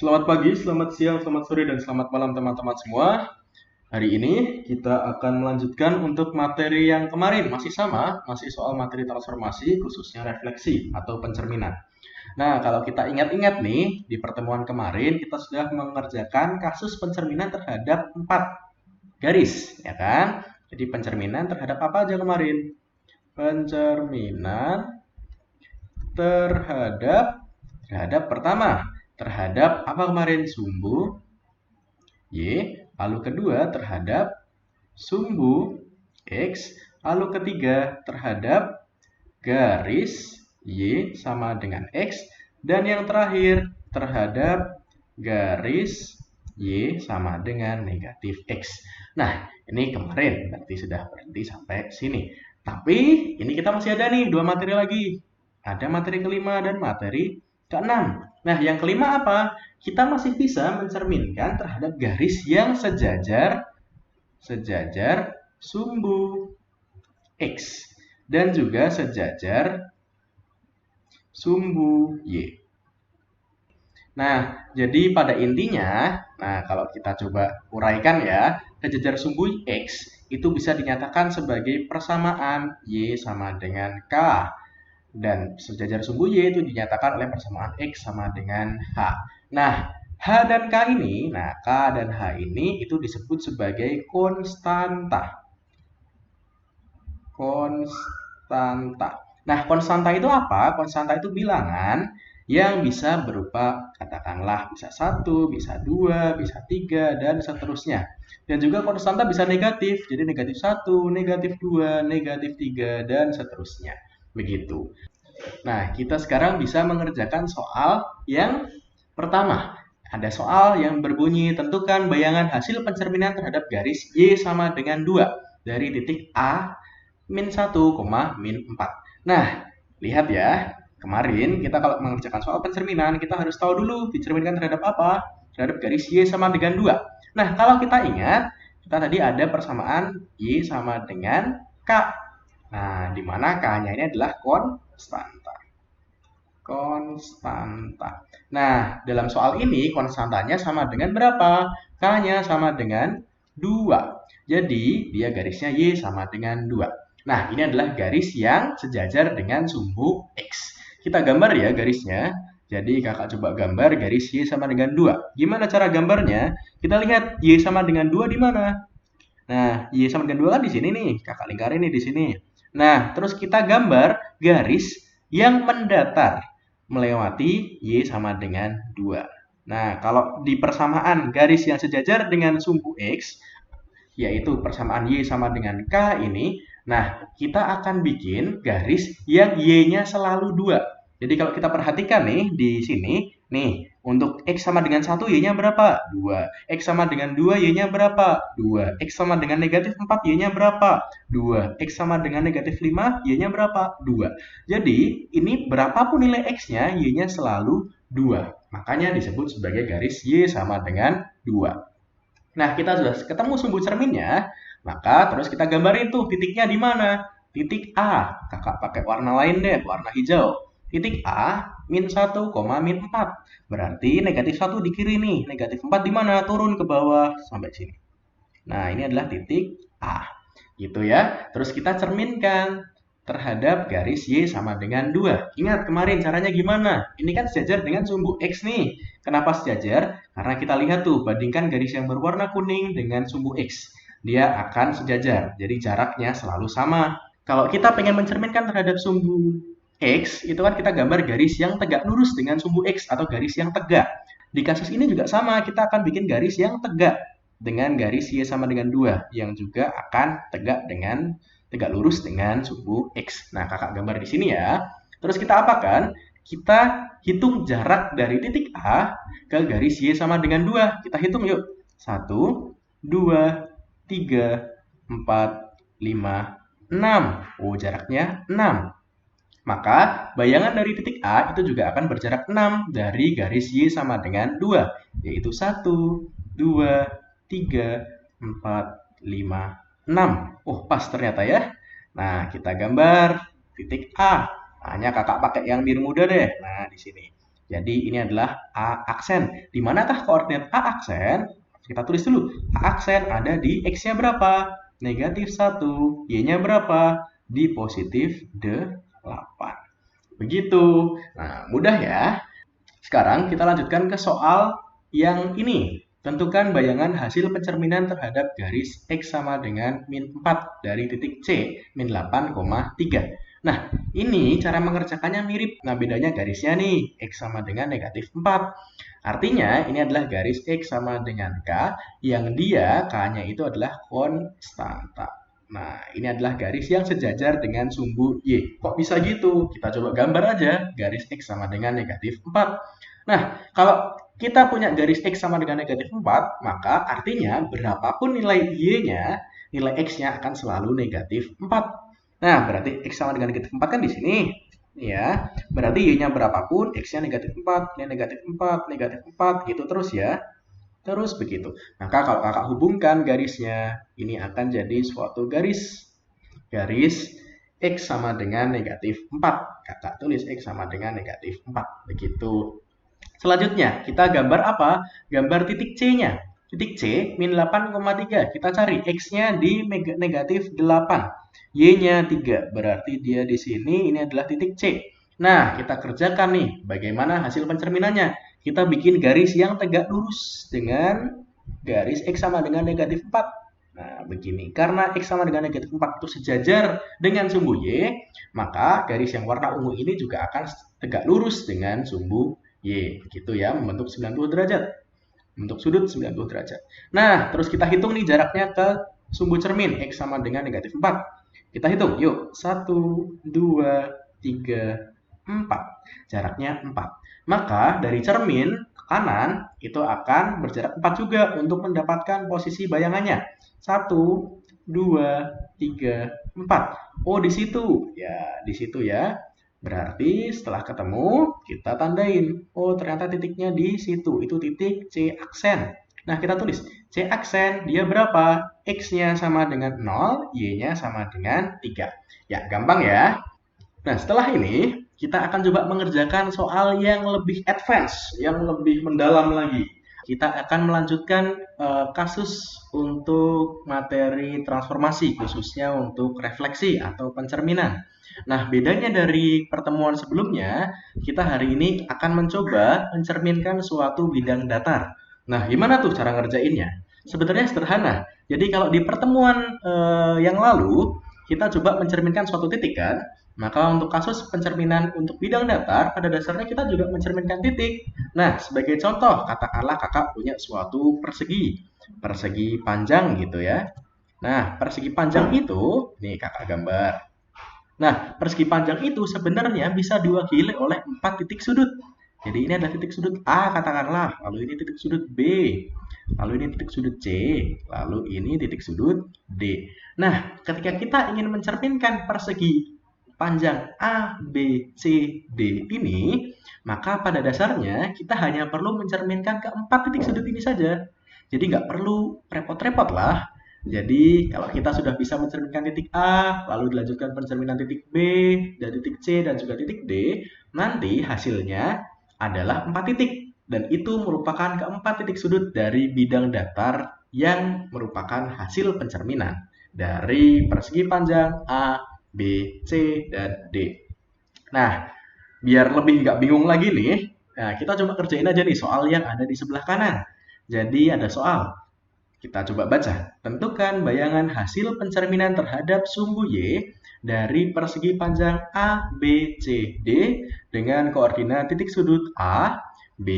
Selamat pagi, selamat siang, selamat sore, dan selamat malam teman-teman semua. Hari ini kita akan melanjutkan untuk materi yang kemarin. Masih sama, masih soal materi transformasi, khususnya refleksi atau pencerminan. Nah, kalau kita ingat-ingat nih, di pertemuan kemarin kita sudah mengerjakan kasus pencerminan terhadap 4 garis, ya kan? Jadi pencerminan terhadap apa aja kemarin? Pencerminan terhadap pertama, terhadap apa kemarin? Sumbu Y, lalu kedua terhadap sumbu X, lalu ketiga terhadap garis Y sama dengan X, dan yang terakhir terhadap garis Y sama dengan negatif X. Nah, ini kemarin berarti sudah berhenti sampai sini. Tapi ini kita masih ada nih 2 materi lagi. Ada materi kelima dan materi keenam. Nah, yang kelima apa? Kita masih bisa mencerminkan terhadap garis yang sejajar sumbu X dan juga sejajar sumbu Y. Nah, jadi pada intinya, kalau kita coba uraikan ya, sejajar sumbu X itu bisa dinyatakan sebagai persamaan Y sama dengan K. Dan sejajar sumbu Y itu dinyatakan oleh persamaan X sama dengan H. Nah, H dan K ini, K dan H ini itu disebut sebagai konstanta. Nah, konstanta itu apa? Konstanta itu bilangan yang bisa berupa, katakanlah, bisa 1, bisa 2, bisa 3, dan seterusnya. Dan juga konstanta bisa negatif, jadi negatif 1, negatif 2, negatif 3, dan seterusnya. Begitu. Nah, kita sekarang bisa mengerjakan soal yang pertama. Ada soal yang berbunyi, tentukan bayangan hasil pencerminan terhadap garis Y sama dengan 2 dari titik A min 1, min 4. Nah, lihat ya, kemarin kita kalau mengerjakan soal pencerminan, kita harus tahu dulu dicerminkan terhadap apa? Terhadap garis Y sama dengan 2. Nah, kalau kita ingat, kita tadi ada persamaan Y sama dengan K. Nah, di mana K-nya ini adalah konstanta. Nah, dalam soal ini konstantanya sama dengan berapa? K-nya sama dengan 2. Jadi, dia garisnya Y sama dengan 2. Nah, ini adalah garis yang sejajar dengan sumbu X. Kita gambar ya garisnya. Jadi, kakak coba gambar garis Y sama dengan 2. Gimana cara gambarnya? Kita lihat Y sama dengan 2 di mana? Nah, Y sama dengan 2 kan di sini nih. Kakak lingkarin nih di sini. Nah, terus kita gambar garis yang mendatar melewati Y sama dengan 2. Nah, kalau di persamaan garis yang sejajar dengan sumbu X, yaitu persamaan Y sama dengan K ini, nah, kita akan bikin garis yang Y-nya selalu 2. Jadi kalau kita perhatikan nih, di sini, nih, untuk X sama dengan 1, Y-nya berapa? 2. X sama dengan 2, Y-nya berapa? 2. X sama dengan negatif 4, Y-nya berapa? 2. X sama dengan negatif 5, Y-nya berapa? 2. Jadi, ini berapapun nilai X-nya, Y-nya selalu 2. Makanya disebut sebagai garis Y sama dengan 2. Nah, kita sudah ketemu sumbu cerminnya, maka terus kita gambarin tuh titiknya di mana? Titik A. Kakak pakai warna lain deh, warna hijau. Titik A, min 1, min 4. Berarti negatif 1 di kiri nih. Negatif 4 di mana? Turun ke bawah sampai sini. Nah, ini adalah titik A. Gitu ya. Terus kita cerminkan terhadap garis Y sama dengan 2. Ingat kemarin caranya gimana? Ini kan sejajar dengan sumbu X nih. Kenapa sejajar? Karena kita lihat tuh, bandingkan garis yang berwarna kuning dengan sumbu X. Dia akan sejajar, jadi jaraknya selalu sama. Kalau kita pengen mencerminkan terhadap sumbu X, itu kan kita gambar garis yang tegak lurus dengan sumbu X atau garis yang tegak. Di kasus ini juga sama, kita akan bikin garis yang tegak dengan garis Y sama dengan 2, yang juga akan tegak lurus dengan sumbu X. Nah, kakak gambar di sini ya. Terus kita apakan? Kita hitung jarak dari titik A ke garis Y sama dengan 2. Kita hitung yuk. 1, 2, 3, 4, 5, 6. Oh, jaraknya 6. Maka bayangan dari titik A itu juga akan berjarak 6 dari garis Y sama dengan 2, yaitu 1, 2, 3, 4, 5, 6. Oh, pas ternyata ya. Nah, kita gambar titik A. Hanya kakak pakai yang biru muda deh. Nah, di sini. Jadi ini adalah A aksen. Di manakah koordinat A aksen? Kita tulis dulu. A aksen ada di X-nya berapa? Negatif 1. Y-nya berapa? Di positif 8. Begitu. Nah, mudah ya. Sekarang kita lanjutkan ke soal yang ini. Tentukan bayangan hasil pencerminan terhadap garis X sama dengan min 4 dari titik C, min 8,3. Nah, ini cara mengerjakannya mirip. Nah, bedanya garisnya nih, X sama dengan negatif 4. Artinya, ini adalah garis X sama dengan K, yang dia K-nya itu adalah konstanta. Nah, ini adalah garis yang sejajar dengan sumbu Y. Kok bisa gitu? Kita coba gambar aja. Garis X sama dengan negatif 4. Nah, kalau kita punya garis X sama dengan negatif 4, maka artinya berapapun nilai Y-nya, nilai X-nya akan selalu negatif 4. Nah, berarti X sama dengan negatif 4 kan di sini. Ya, berarti Y-nya berapapun, X-nya negatif 4, Y negatif 4, negatif 4, gitu terus ya. Terus begitu. Maka kalau kakak hubungkan garisnya, ini akan jadi suatu garis X sama dengan negatif 4. Kakak tulis X sama dengan negatif 4. Begitu. Selanjutnya, kita gambar apa? Gambar titik C-nya. Titik C, min 8,3. Kita cari X-nya di negatif 8. Y-nya 3. Berarti dia di sini, ini adalah titik C. Nah, kita kerjakan nih. Bagaimana hasil pencerminannya? Kita bikin garis yang tegak lurus dengan garis X sama dengan negatif 4. Nah, begini. Karena X sama dengan negatif 4 itu sejajar dengan sumbu Y, maka garis yang warna ungu ini juga akan tegak lurus dengan sumbu Y, gitu ya, membentuk 90 derajat. Membentuk sudut 90 derajat. Nah, terus kita hitung nih jaraknya ke sumbu cermin, X sama dengan negatif 4. Kita hitung, yuk. 1, 2, 3, 4. Jaraknya 4. Maka dari cermin ke kanan, itu akan berjarak 4 juga untuk mendapatkan posisi bayangannya. 1, 2, 3, 4. Oh, di situ. Ya, di situ ya. Berarti setelah ketemu, kita tandain. Oh, ternyata titiknya di situ. Itu titik C aksen. Nah, kita tulis. C aksen, dia berapa? X-nya sama dengan 0, Y-nya sama dengan 3. Ya, gampang ya. Nah, setelah ini, kita akan coba mengerjakan soal yang lebih advance, yang lebih mendalam lagi. Kita akan melanjutkan kasus untuk materi transformasi, khususnya untuk refleksi atau pencerminan. Nah, bedanya dari pertemuan sebelumnya, kita hari ini akan mencoba mencerminkan suatu bidang datar. Nah, gimana tuh cara ngerjainnya? Sebenarnya sederhana. Jadi kalau di pertemuan yang lalu, kita coba mencerminkan suatu titik kan? Maka untuk kasus pencerminan untuk bidang datar, pada dasarnya kita juga mencerminkan titik. Nah, sebagai contoh, katakanlah kakak punya suatu persegi panjang gitu ya. Nah, persegi panjang itu, nih kakak gambar. Nah, persegi panjang itu sebenarnya bisa diwakili oleh 4 titik sudut. Jadi ini adalah titik sudut A katakanlah, lalu ini titik sudut B, lalu ini titik sudut C, lalu ini titik sudut D. Nah, ketika kita ingin mencerminkan persegi panjang A, B, C, D ini, maka pada dasarnya kita hanya perlu mencerminkan keempat titik sudut ini saja. Jadi nggak perlu repot-repot lah. Jadi kalau kita sudah bisa mencerminkan titik A, lalu dilanjutkan pencerminan titik B, dan titik C, dan juga titik D, nanti hasilnya adalah 4 titik. Dan itu merupakan keempat titik sudut dari bidang datar yang merupakan hasil pencerminan dari persegi panjang A, B, C, dan D. Nah, biar lebih nggak bingung lagi nih, nah kita coba kerjain aja nih soal yang ada di sebelah kanan. Jadi ada soal. Kita coba baca. Tentukan bayangan hasil pencerminan terhadap sumbu Y dari persegi panjang A, B, C, D dengan koordinat titik sudut A, B,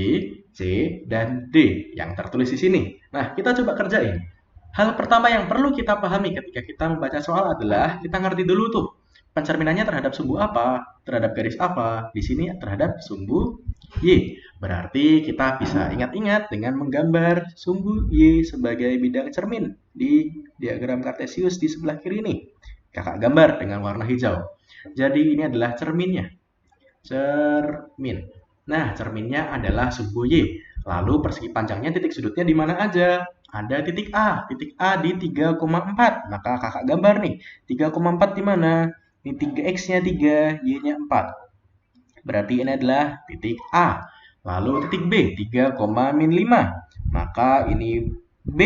C, dan D yang tertulis di sini. Nah, kita coba kerjain. Hal pertama yang perlu kita pahami ketika kita membaca soal adalah kita ngerti dulu tuh pencerminannya terhadap sumbu apa, terhadap garis apa. Di sini terhadap sumbu Y. Berarti kita bisa ingat-ingat dengan menggambar sumbu Y sebagai bidang cermin di diagram kartesius di sebelah kiri ini. Kakak gambar dengan warna hijau. Jadi ini adalah cerminnya. Cermin. Nah, cerminnya adalah sumbu Y. Lalu persegi panjangnya titik sudutnya di mana aja? Ada titik A di 3,4. Maka kakak gambar nih. 3,4 di mana? Ini 3X-nya 3, Y-nya 4. Berarti ini adalah titik A. Lalu titik B, 3,-5. Maka ini B,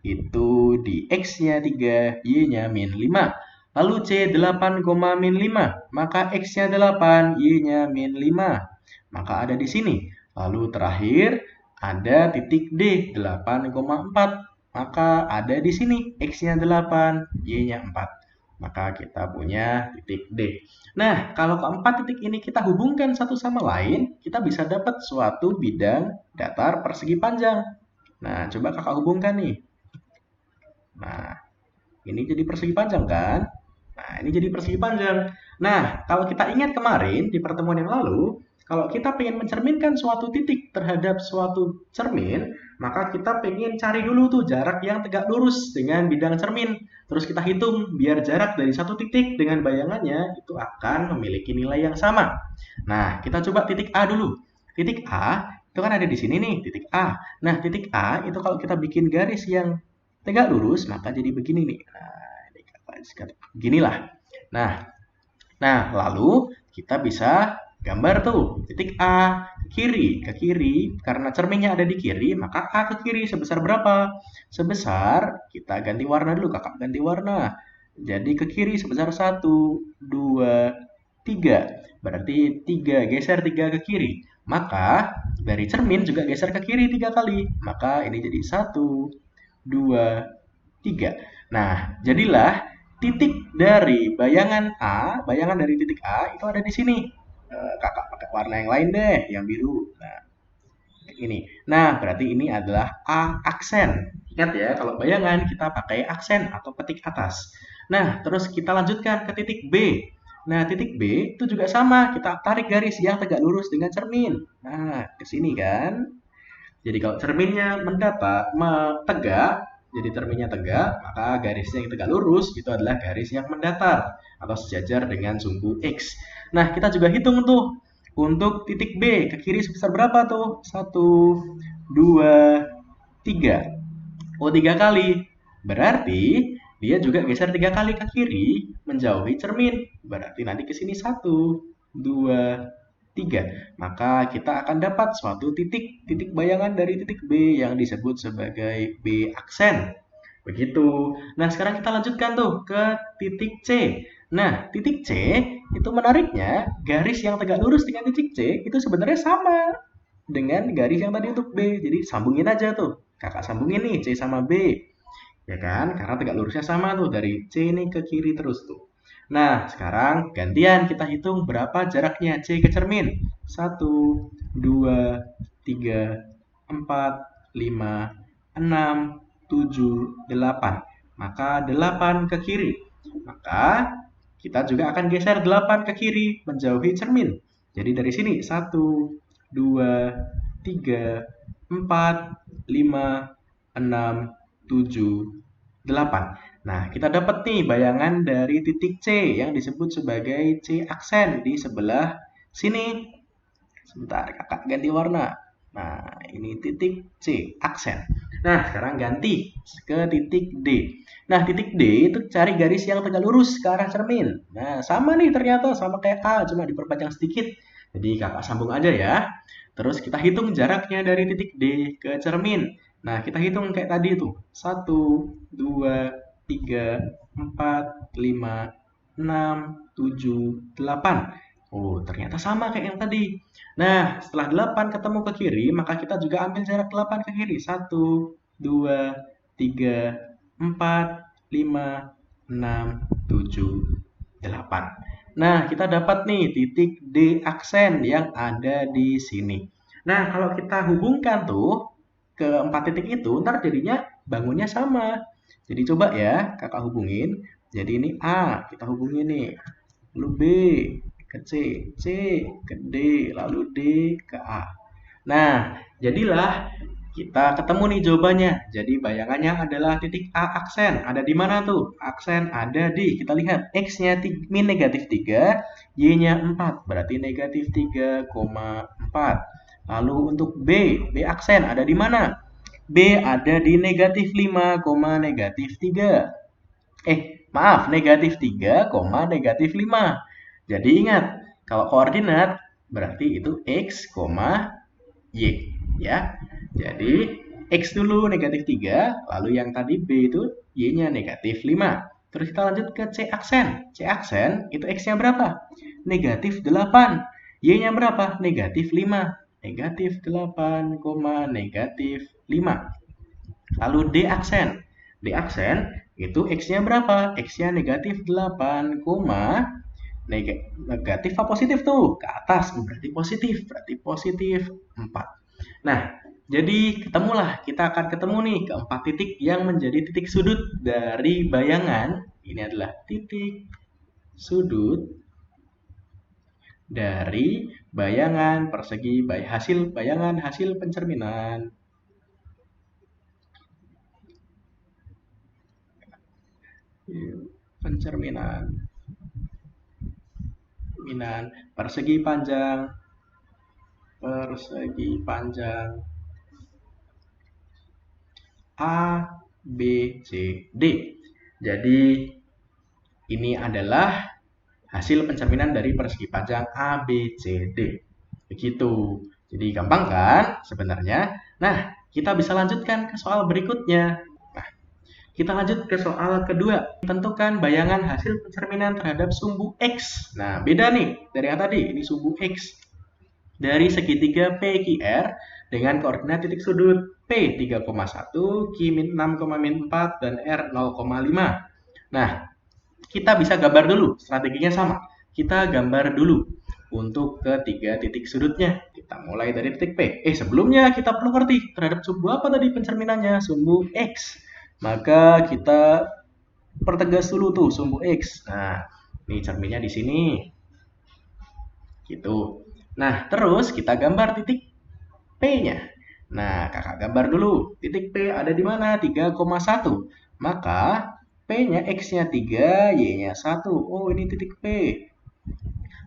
itu di X-nya 3, Y-nya -5. Lalu C, 8,-5. Maka X-nya 8, Y-nya -5. Maka ada di sini. Lalu terakhir, ada titik D, 8,4. Maka ada di sini. X-nya 8, Y-nya 4. Maka kita punya titik D. Nah, kalau keempat titik ini kita hubungkan satu sama lain, kita bisa dapat suatu bidang datar persegi panjang. Nah, coba kakak hubungkan nih. Nah, ini jadi persegi panjang kan? Nah, ini jadi persegi panjang. Nah, kalau kita ingat kemarin di pertemuan yang lalu, kalau kita pengen mencerminkan suatu titik terhadap suatu cermin, maka kita pengen cari dulu tuh jarak yang tegak lurus dengan bidang cermin. Terus kita hitung biar jarak dari satu titik dengan bayangannya itu akan memiliki nilai yang sama. Nah, kita coba titik A dulu. Titik A itu kan ada di sini nih, titik A. Nah, titik A itu kalau kita bikin garis yang tegak lurus, maka jadi begini nih. Nah, beginilah. Nah, lalu kita bisa gambar tuh titik A ke kiri karena cerminnya ada di kiri, maka A ke kiri sebesar berapa? Sebesar kita ganti warna dulu, kakak ganti warna. Jadi ke kiri sebesar 1, 2, 3. Berarti 3 geser 3 ke kiri. Maka dari cermin juga geser ke kiri 3 kali. Maka ini jadi 1, 2, 3. Nah, jadilah titik dari bayangan dari titik A itu ada di sini. Kakak pakai warna yang lain deh, yang biru. Nah, ini. Nah, berarti ini adalah A aksen. Ingat ya, kalau bayangan kita pakai aksen atau petik atas. Nah, terus kita lanjutkan ke titik B. Nah, titik B itu juga sama. Kita tarik garis yang tegak lurus dengan cermin. Nah, ke sini kan. Jadi kalau cerminnya tegak, jadi cerminnya tegak, maka garisnya yang tegak lurus itu adalah garis yang mendatar atau sejajar dengan sumbu X. Nah, kita juga hitung tuh untuk titik B ke kiri sebesar berapa tuh? 1, 2, 3. Oh, 3 kali. Berarti dia juga geser 3 kali ke kiri menjauhi cermin. Berarti nanti ke sini 1, 2, 3. Maka kita akan dapat suatu titik bayangan dari titik B yang disebut sebagai B aksen. Begitu. Nah, sekarang kita lanjutkan tuh ke titik C. Nah, titik C itu menariknya garis yang tegak lurus dengan titik C itu sebenarnya sama dengan garis yang tadi untuk B. Jadi sambungin aja tuh. Kakak sambungin nih C sama B. Ya kan? Karena tegak lurusnya sama tuh dari C ini ke kiri terus tuh. Nah, sekarang gantian kita hitung berapa jaraknya C ke cermin. 1, 2, 3, 4, 5, 6, 7, 8. Maka 8 ke kiri. Maka kita juga akan geser 8 ke kiri menjauhi cermin. Jadi dari sini 1, 2, 3, 4, 5, 6, 7, 8. Nah, kita dapat nih bayangan dari titik C yang disebut sebagai C aksen di sebelah sini. Sebentar, kakak ganti warna. Nah, ini titik C aksen. Nah, sekarang ganti ke titik D. Nah, titik D itu cari garis yang tegak lurus ke arah cermin. Nah, sama nih ternyata, sama kayak A, cuma diperpanjang sedikit. Jadi kakak sambung aja ya. Terus kita hitung jaraknya dari titik D ke cermin. Nah, kita hitung kayak tadi tuh. 1, 2, 3, 4, 5, 6, 7, 8. Oh, ternyata sama kayak yang tadi. Nah, setelah 8 ketemu ke kiri, maka kita juga ambil jarak 8 ke kiri. 1, 2, 3, 4, 5, 6, 7, 8. Nah, kita dapat nih titik D aksen yang ada di sini. Nah, kalau kita hubungkan tuh ke 4 titik itu, ntar jadinya bangunnya sama. Jadi coba ya, kakak hubungin. Jadi ini A, kita hubungin nih. Lalu B ke C, C ke D, lalu D ke A. Nah, jadilah kita ketemu nih jawabannya. Jadi bayangannya adalah titik A aksen. Ada di mana tuh? Aksen ada di, kita lihat, X-nya min negatif 3, Y-nya 4. Berarti negatif 3,4. Lalu untuk B aksen ada di mana? B ada di negatif 5, negatif 3. Maaf, negatif 3, negatif 5. Jadi ingat, kalau koordinat berarti itu X, Y, ya. Jadi, X dulu negatif 3, lalu yang tadi B itu Y-nya negatif 5. Terus kita lanjut ke C aksen. C aksen itu X-nya berapa? Negatif 8. Y-nya berapa? Negatif 5. Negatif 8, negatif 5. Lalu D aksen. D aksen itu X-nya berapa? X-nya negatif 8, negatif apa positif tuh? Ke atas, berarti positif 4. Nah, jadi ketemulah, kita akan ketemu nih keempat titik yang menjadi titik sudut dari bayangan. Ini adalah titik sudut dari bayangan persegi, bayangan hasil pencerminan. Pencerminan persegi panjang A, B, C, D. Jadi ini adalah hasil pencerminan dari persegi panjang A, B, C, D. Begitu. Jadi gampang kan sebenarnya? Nah, kita bisa lanjutkan ke soal berikutnya. Nah, kita lanjut ke soal kedua. Tentukan bayangan hasil pencerminan terhadap sumbu X. Nah, beda nih dari yang tadi. Ini sumbu X. Dari segitiga PQR dengan koordinat titik sudut P 3,1, Q 6,4, dan R 0,5. Nah, kita bisa gambar dulu. Strateginya sama. Kita gambar dulu untuk ketiga titik sudutnya. Kita mulai dari titik P. Sebelumnya kita perlu ngerti terhadap sumbu apa tadi pencerminannya? Sumbu X. Maka kita pertegas dulu tuh sumbu X. Nah, ini cerminnya di sini. Gitu. Nah, terus kita gambar titik P-nya. Nah, kakak gambar dulu. Titik P ada di mana? 3,1. Maka P-nya X-nya 3, Y-nya 1. Oh, ini titik P.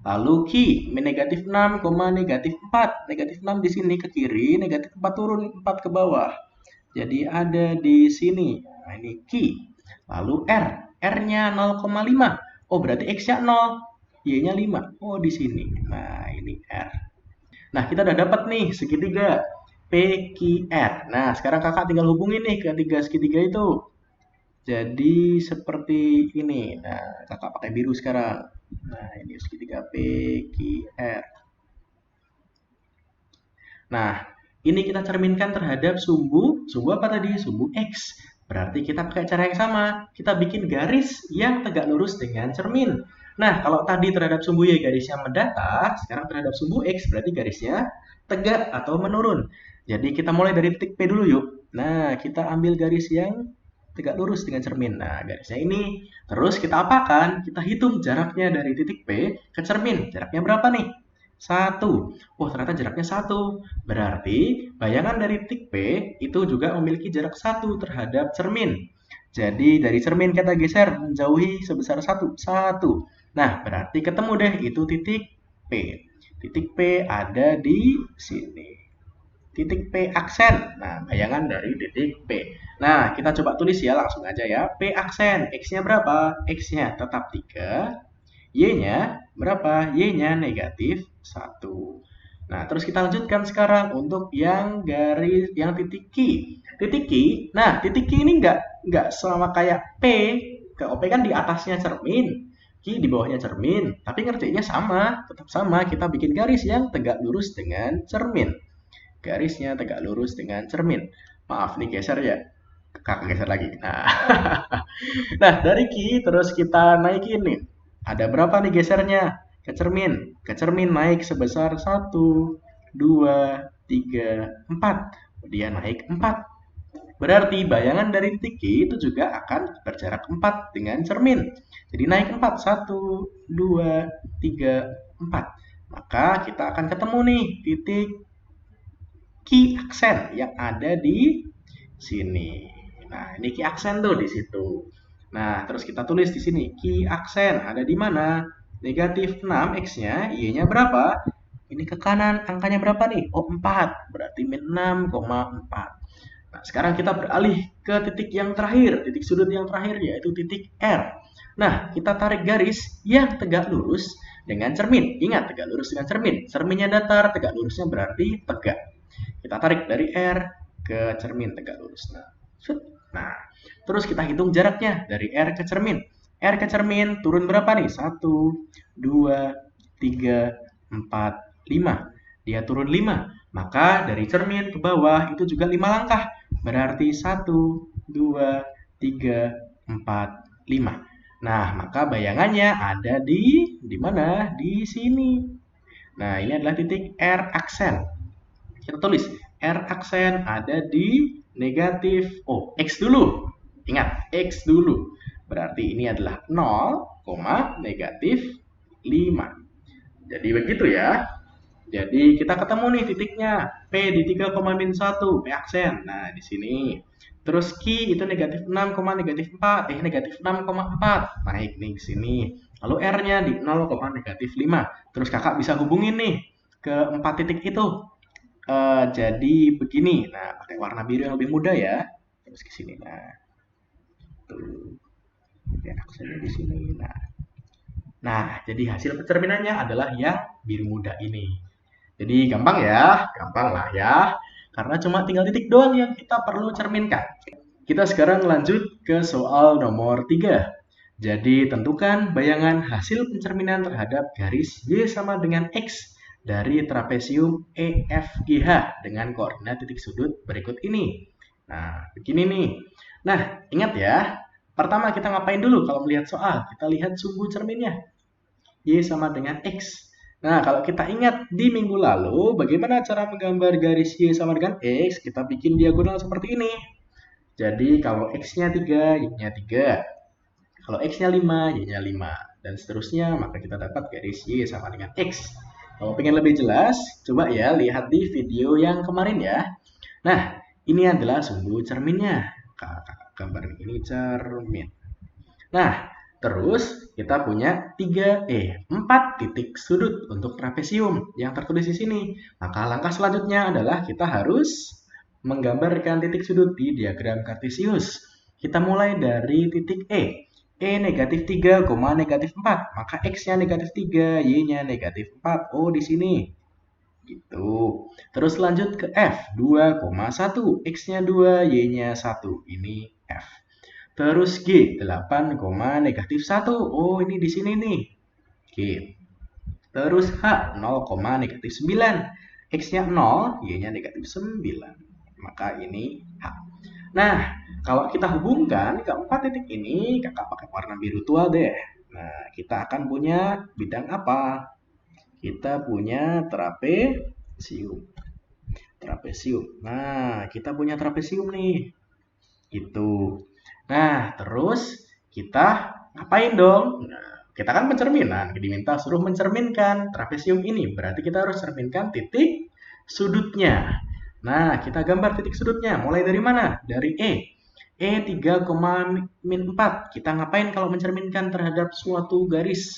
Lalu Q, negatif 6, negatif 4. Negatif 6 di sini ke kiri, negatif 4 turun, 4 ke bawah. Jadi ada di sini. Nah, ini Q. Lalu R. R-nya 0,5. Oh, berarti X-nya 0. Y-nya 5. Oh, di sini. Nah, ini R. Nah, kita udah dapat nih segitiga PQR. Nah, sekarang kakak tinggal hubungin nih ketiga segitiga itu. Jadi seperti ini. Nah, kakak pakai biru sekarang. Nah, ini segitiga PQR. Nah, ini kita cerminkan terhadap sumbu apa tadi? Sumbu X. Berarti kita pakai cara yang sama. Kita bikin garis yang tegak lurus dengan cermin. Nah, kalau tadi terhadap sumbu Y garisnya mendatar, sekarang terhadap sumbu X berarti garisnya tegak atau menurun. Jadi kita mulai dari titik P dulu yuk. Nah, kita ambil garis yang tegak lurus dengan cermin. Nah, garisnya ini. Terus kita apakan? Kita hitung jaraknya dari titik P ke cermin. Jaraknya berapa nih? 1. Oh, ternyata jaraknya 1. Berarti bayangan dari titik P itu juga memiliki jarak 1 terhadap cermin. Jadi dari cermin kita geser menjauhi sebesar 1. 1. Nah, berarti ketemu deh itu titik P. Titik P ada di sini. Titik P aksen. Nah, bayangan dari titik P. Nah, kita coba tulis ya, langsung aja ya. P aksen. X-nya berapa? X-nya tetap 3. Y-nya berapa? Y-nya negatif 1. Nah, terus kita lanjutkan sekarang untuk yang garis, yang titik Q. Titik Q, nah titik Q ini nggak sama kayak P. Kalau P kan di atasnya cermin, Q di bawahnya cermin. Tapi ngerjainnya sama, tetap sama. Kita bikin garis yang tegak lurus dengan cermin. Garisnya tegak lurus dengan cermin. Maaf nih geser ya. Kakak geser lagi. Nah, nah dari Q terus kita naikin nih. Ada berapa nih gesernya? Ke cermin. Ke cermin naik sebesar 1, 2, 3, 4. Kemudian naik 4. Berarti bayangan dari titik Q itu juga akan berjarak 4 dengan cermin. Jadi naik 4. 1, 2, 3, 4. Maka kita akan ketemu nih titik Q aksen yang ada di sini. Nah, ini Q aksen tuh di situ. Nah, terus kita tulis di sini Q aksen ada di mana? Negatif 6 X-nya, Y-nya berapa? Ini ke kanan, angkanya berapa nih? Oh, 4. Berarti min 6,4. Nah, sekarang kita beralih ke titik yang terakhir. Titik sudut yang terakhir yaitu titik R. Nah, kita tarik garis yang tegak lurus dengan cermin. Ingat, tegak lurus dengan cermin. Cerminnya datar, tegak lurusnya berarti tegak. Kita tarik dari R ke cermin tegak lurus. Nah, terus kita hitung jaraknya dari R ke cermin. R ke cermin turun berapa nih? 1, 2, 3, 4, 5. Dia turun 5. Maka dari cermin ke bawah itu juga 5 langkah. Berarti 1, 2, 3, 4, 5. Nah, maka bayangannya ada di mana? Di sini. Nah, ini adalah titik R aksen. Kita tulis R aksen ada di negatif, X dulu. Ingat, X dulu. Berarti ini adalah 0, negatif 5. Jadi begitu ya. Jadi kita ketemu nih titiknya. P di 3,-1, P aksen. Nah, di sini. Terus Q itu negatif 6, negatif 4. Negatif 6,4. Naik nih ke sini. Lalu R-nya di 0, negatif 5. Terus kakak bisa hubungin nih ke 4 titik itu. Jadi begini. Nah, pakai warna biru yang lebih mudah ya. Terus ke sini. Nah, tuh. Oke, aksennya di sini. Nah, jadi hasil pencerminannya adalah yang biru muda ini. Jadi gampang ya, gampang lah ya. Karena cuma tinggal titik doang yang kita perlu cerminkan. Kita sekarang lanjut ke soal nomor 3. Jadi tentukan bayangan hasil pencerminan terhadap garis Y sama dengan X dari trapesium EFGH dengan koordinat titik sudut berikut ini. Nah, begini nih. Nah, ingat ya, pertama kita ngapain dulu kalau melihat soal? Kita lihat sumbu cerminnya. Y sama dengan X. Nah, kalau kita ingat di minggu lalu, bagaimana cara menggambar garis Y sama dengan X? Kita bikin diagonal seperti ini. Jadi, kalau X-nya 3, Y-nya 3. Kalau X-nya 5, Y-nya 5. Dan seterusnya, maka kita dapat garis Y sama dengan X. Kalau pengen lebih jelas, coba ya lihat di video yang kemarin ya. Nah, ini adalah sumbu cerminnya. Kakak gambar ini cermin. Nah, terus kita punya 4 titik sudut untuk trapesium yang tertulis di sini. Maka langkah selanjutnya adalah kita harus menggambarkan titik sudut di diagram kartesius. Kita mulai dari titik E. E negatif 3, negatif 4. Maka X-nya negatif 3, Y-nya negatif 4. Oh, di sini. Gitu. Terus lanjut ke F. 2,1. X-nya 2, Y-nya 1. Ini F. Terus G, 8, negatif 1. Oh, ini di sini nih. G. Terus H, 0, negatif 9. X-nya 0, Y-nya negatif 9. Maka ini H. Nah, kalau kita hubungkan keempat titik ini, kakak pakai warna biru tua deh. Nah, kita akan punya bidang apa? Kita punya trapesium. Trapesium. Nah, kita punya trapesium nih. Gitu. Nah, terus kita ngapain dong? Nah, kita kan pencerminan, diminta suruh mencerminkan trapesium ini. Berarti kita harus cerminkan titik sudutnya. Nah, kita gambar titik sudutnya. Mulai dari mana? Dari E. E 3,-4. Kita ngapain kalau mencerminkan terhadap suatu garis?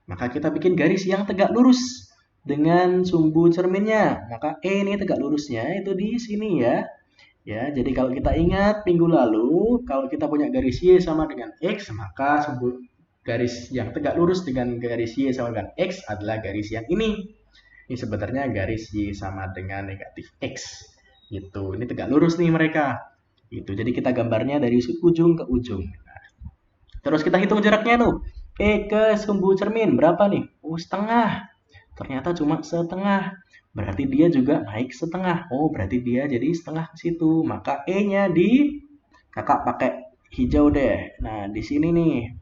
Maka kita bikin garis yang tegak lurus dengan sumbu cerminnya. Maka E ini tegak lurusnya itu di sini ya. Ya, jadi kalau kita ingat minggu lalu, kalau kita punya garis Y sama dengan X, maka sumbu garis yang tegak lurus dengan garis Y sama dengan X adalah garis yang ini. Ini sebenarnya garis Y sama dengan negatif X. Gitu. Ini tegak lurus nih mereka. Gitu. Jadi kita gambarnya dari ujung ke ujung. Nah, terus kita hitung jaraknya tuh. E ke sumbu cermin berapa nih? Oh, setengah. Ternyata cuma setengah. Berarti dia juga naik setengah. Oh, berarti dia jadi setengah ke situ. Maka E-nya di kakak pakai hijau deh. Nah, di sini nih.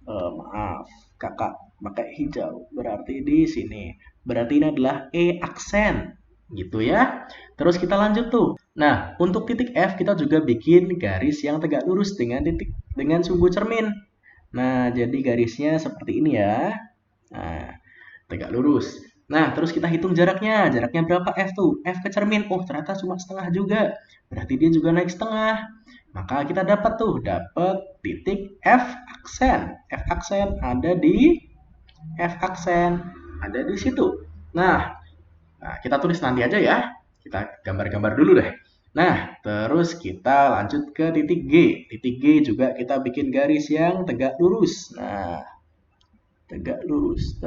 Maaf, kakak pakai hijau. Berarti di sini. Berarti ini adalah E aksen. Gitu ya. Terus kita lanjut tuh. Nah, untuk titik F kita juga bikin garis yang tegak lurus dengan sumbu cermin. Nah, jadi garisnya seperti ini ya. Nah, tegak lurus. Nah, terus kita hitung jaraknya. Jaraknya berapa F tuh? F ke cermin. Oh, ternyata cuma setengah juga. Berarti dia juga naik setengah. Maka kita dapat titik F aksen. F aksen ada di situ. Nah, kita tulis nanti aja ya. Kita gambar-gambar dulu deh. Nah, terus kita lanjut ke titik G. Titik G juga kita bikin garis yang tegak lurus. Nah, tegak lurus.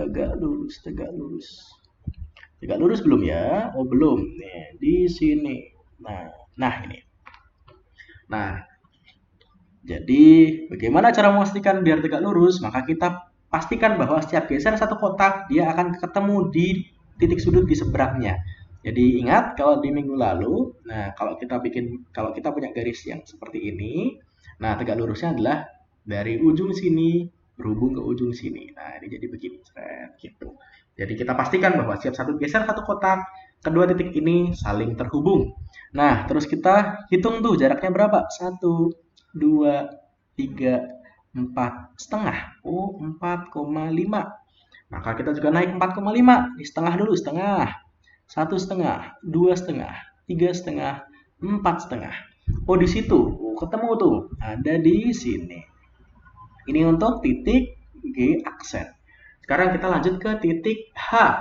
Tegak lurus belum ya? Oh, belum. Nih, di sini. Nah ini. Nah, jadi bagaimana cara memastikan biar tegak lurus? Maka kita pastikan bahwa setiap geser satu kotak, dia akan ketemu di titik sudut di seberangnya. Jadi ingat kalau di minggu lalu, nah kalau kita punya garis yang seperti ini, nah tegak lurusnya adalah dari ujung sini berhubung ke ujung sini. Nah, ini jadi begini, gitu. Jadi kita pastikan bahwa setiap satu geser satu kotak, kedua titik ini saling terhubung. Nah, terus kita hitung tuh jaraknya berapa? 1, 2, 3, 4 setengah. Oh, 4,5. Maka kita juga naik 4,5. Di setengah dulu, setengah. 1,5, 2,5, 3,5, 4,5. Oh, di situ. Oh, ketemu tuh. Ada di sini. Ini untuk titik G aksen. Sekarang kita lanjut ke titik H.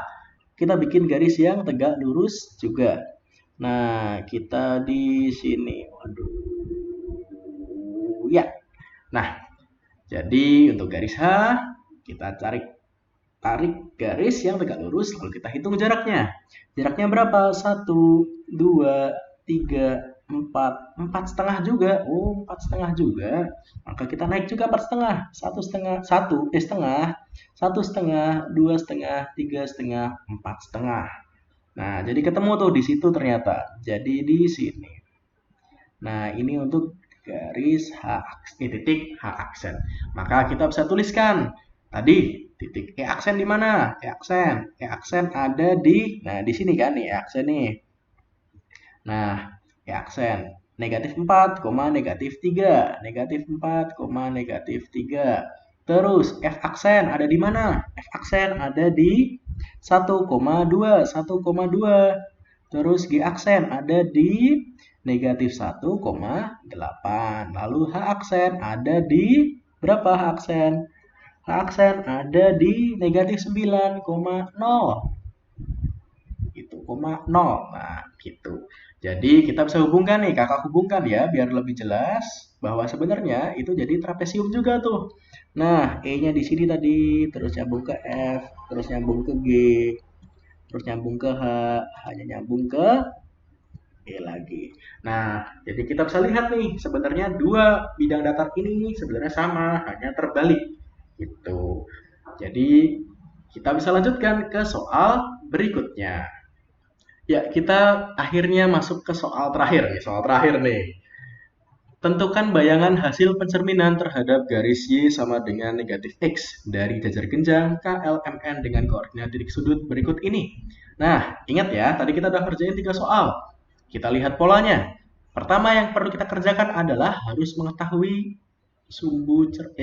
Kita bikin garis yang tegak lurus juga. Nah, kita di sini. Waduh. Ya. Nah, jadi untuk garis H, kita tarik garis yang tegak lurus, lalu kita hitung jaraknya. Jaraknya berapa? 1, 2, 3, 4. 4,5 juga. Oh, 4,5 juga. Maka kita naik juga 4,5. 1,5, 1,5, 1,5, 2,5, 3,5, 4,5. Nah, jadi ketemu tuh di situ ternyata. Jadi di sini. Nah, ini untuk garis titik H aksen. Maka kita bisa tuliskan tadi titik E aksen di mana? E aksen ada di sini kan nih E aksen nih. Nah, E aksen negatif 4, negatif 3, negatif 4, negatif 3. Terus F aksen ada di mana? F aksen ada di 1,2, 1,2. Terus G aksen ada di negatif 1,8. Lalu H aksen ada di berapa H aksen? H aksen ada di negatif 9,0. Gitu, 0. Nah, gitu. Jadi kita bisa hubungkan nih, kakak hubungkan ya, biar lebih jelas bahwa sebenarnya itu jadi trapesium juga tuh. Nah, E-nya di sini tadi, terus nyambung ke F, terus nyambung ke G, terus nyambung ke H, H-nya nyambung ke E lagi. Nah, jadi kita bisa lihat nih, sebenarnya dua bidang datar ini sebenarnya sama, hanya terbalik. Gitu. Jadi, kita bisa lanjutkan ke soal berikutnya. Ya, kita akhirnya masuk ke soal terakhir nih, Tentukan bayangan hasil pencerminan terhadap garis Y sama dengan negatif X dari jajar genjang KLMN dengan koordinat titik sudut berikut ini. Nah, ingat ya, tadi kita udah kerjain 3 soal. Kita lihat polanya. Pertama yang perlu kita kerjakan adalah harus mengetahui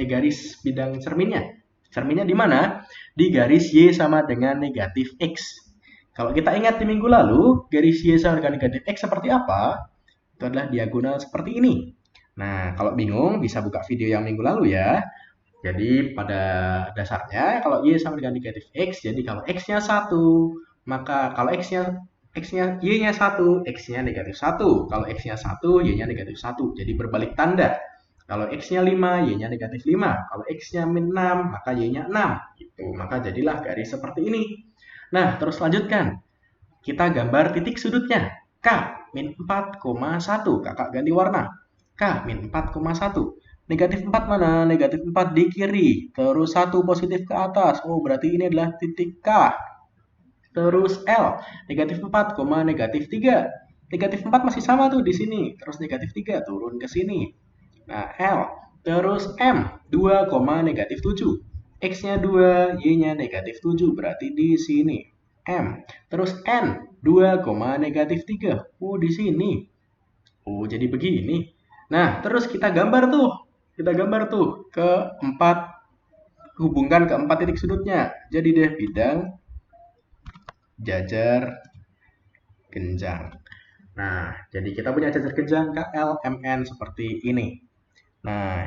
garis bidang cerminnya. Cerminnya di mana? Di garis Y sama dengan negatif X. Kalau kita ingat di minggu lalu, garis Y sama dengan negatif X seperti apa? Itu adalah diagonal seperti ini. Nah, kalau bingung bisa buka video yang minggu lalu ya. Jadi pada dasarnya kalau Y sama dengan negatif X, jadi kalau X-nya 1, maka kalau X-nya Y-nya 1, X-nya negatif 1. Kalau X-nya 1, Y-nya negatif 1. Jadi berbalik tanda. Kalau X-nya 5, Y-nya negatif 5. Kalau X-nya min 6, maka Y-nya 6. Gitu. Maka jadilah garis seperti ini. Nah, terus lanjutkan. Kita gambar titik sudutnya. K min 4,1. Kakak ganti warna. K min 4,1. Negatif 4 mana? Negatif 4 di kiri. Terus 1 positif ke atas. Oh, berarti ini adalah titik K. Terus L. Negatif 4, negatif 3. Negatif 4 masih sama tuh di sini. Terus negatif 3 turun ke sini. Nah, L. Terus M. 2, negatif 7. X-nya 2, Y-nya negatif 7. Berarti di sini. M. Terus N. 2, negatif 3. Oh, di sini. Oh, jadi begini. Nah, terus kita gambar tuh. Ke 4. Hubungkan ke 4 titik sudutnya. Jadi deh bidang jajar genjang. Nah, jadi kita punya jajar genjang KLMN seperti ini. Nah,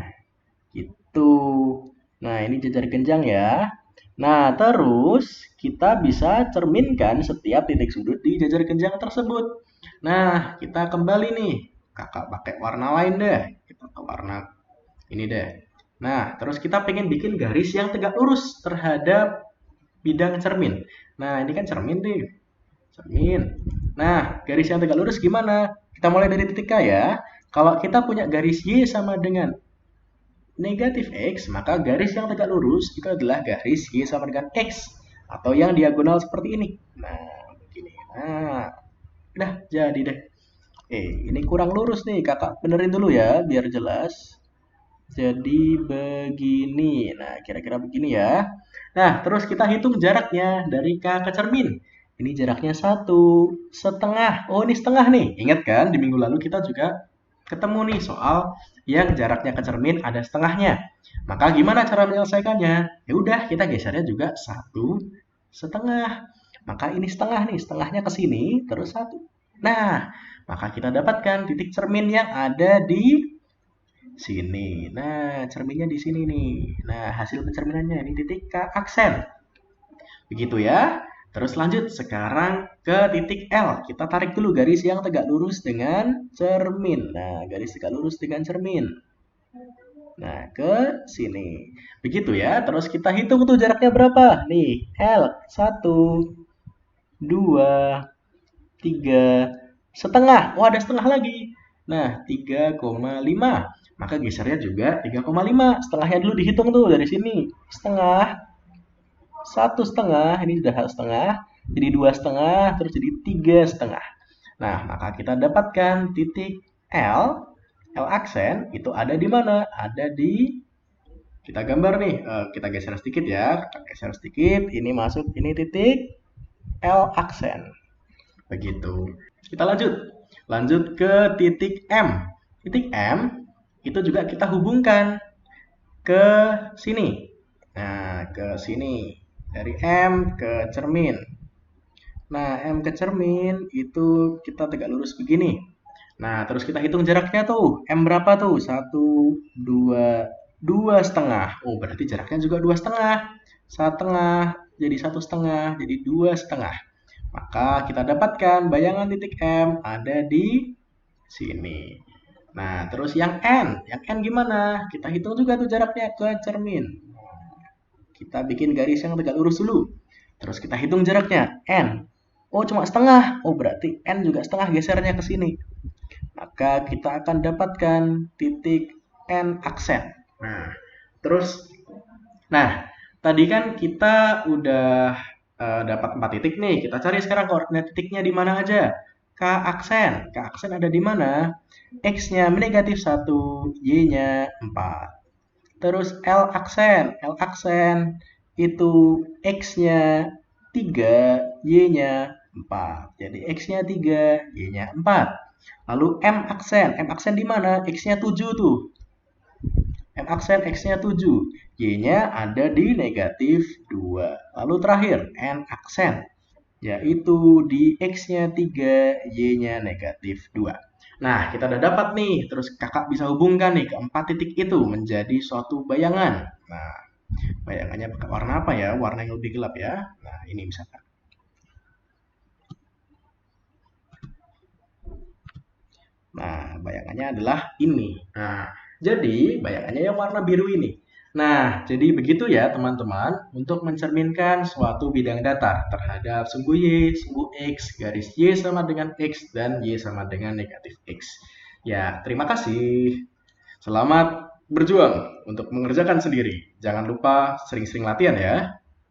gitu. Nah, ini jajar genjang ya. Nah, terus kita bisa cerminkan setiap titik sudut di jajar genjang tersebut. Nah, kita kembali nih. Kakak pakai warna lain deh. Kita ke warna ini deh. Nah, terus kita pengen bikin garis yang tegak lurus terhadap bidang cermin. Nah, ini kan cermin nih. cermin. Nah, garis yang tegak lurus gimana? Kita mulai dari titik K ya. Kalau kita punya garis Y sama dengan negatif X, maka garis yang tegak lurus itu adalah garis Y sama dengan X. Atau yang diagonal seperti ini. Nah, begini. Nah, udah jadi deh. Ini kurang lurus nih, kakak benerin dulu ya, biar jelas. Jadi begini. Nah, kira-kira begini ya. Nah, terus kita hitung jaraknya dari K ke cermin. Ini jaraknya 1,5. Oh, ini setengah nih. Ingat kan, di minggu lalu kita juga ketemu nih soal yang jaraknya ke cermin ada setengahnya. Maka gimana cara menyelesaikannya? Ya udah, kita gesernya juga 1,5. Maka ini setengah nih, setengahnya ke sini, terus 1. Nah, maka kita dapatkan titik cermin yang ada di sini. Nah, cerminnya di sini nih. Nah, hasil pencerminannya ini titik K aksen. Begitu ya. Terus lanjut sekarang ke titik L. Kita tarik dulu garis yang tegak lurus dengan cermin. Nah, garis tegak lurus dengan cermin. Nah, ke sini. Begitu ya. Terus kita hitung tuh jaraknya berapa? Nih, L. 1, 2, 3, setengah. Oh, ada setengah lagi. Nah, 3,5. Maka gesernya juga 3,5. Setengahnya dulu dihitung tuh dari sini. Setengah, 1,5. Ini sudah 1,5. Jadi 2,5, terus jadi 3,5. Nah, maka kita dapatkan titik L. L aksen itu ada di mana? Ada di, kita gambar nih. Kita geser sedikit ya. Kita geser sedikit. Ini masuk, ini titik L aksen. Begitu. Kita lanjut. Lanjut ke titik M. Titik M itu juga kita hubungkan ke sini. Nah, ke sini. Dari M ke cermin. Nah, M ke cermin itu kita tegak lurus begini. Nah, terus kita hitung jaraknya tuh. M berapa tuh? 1, 2, 2,5. Oh, berarti jaraknya juga 2,5. 1,5 jadi 1,5 jadi 2,5. Maka kita dapatkan bayangan titik M ada di sini. Nah, terus yang N gimana? Kita hitung juga tuh jaraknya ke cermin. Kita bikin garis yang tegak lurus dulu. Terus kita hitung jaraknya, N. Oh, cuma setengah. Oh, berarti N juga setengah gesernya ke sini. Maka kita akan dapatkan titik N aksen. Nah, terus, nah, tadi kan kita udah dapat 4 titik nih. Kita cari sekarang koordinat titiknya di mana aja. K aksen. K aksen ada di mana? X-nya negatif 1, Y-nya 4. Terus L aksen. L aksen itu X-nya 3, Y-nya 4. Jadi X-nya 3, Y-nya 4. Lalu M aksen. M aksen di mana? X-nya 7 tuh. M aksen X-nya 7. Y-nya ada di negatif 2. Lalu terakhir, N aksen. Yaitu di X-nya 3, Y-nya negatif 2. Nah, kita udah dapat nih. Terus kakak bisa hubungkan nih keempat titik itu menjadi suatu bayangan. Nah, bayangannya pakai warna apa ya? Warna yang lebih gelap ya. Nah, ini misalkan. Nah, bayangannya adalah ini. Nah, jadi bayangannya yang warna biru ini. Nah, jadi begitu ya teman-teman untuk mencerminkan suatu bidang datar terhadap sumbu Y, sumbu X, garis Y sama dengan X, dan Y sama dengan negatif X. Ya, terima kasih. Selamat berjuang untuk mengerjakan sendiri. Jangan lupa sering-sering latihan ya.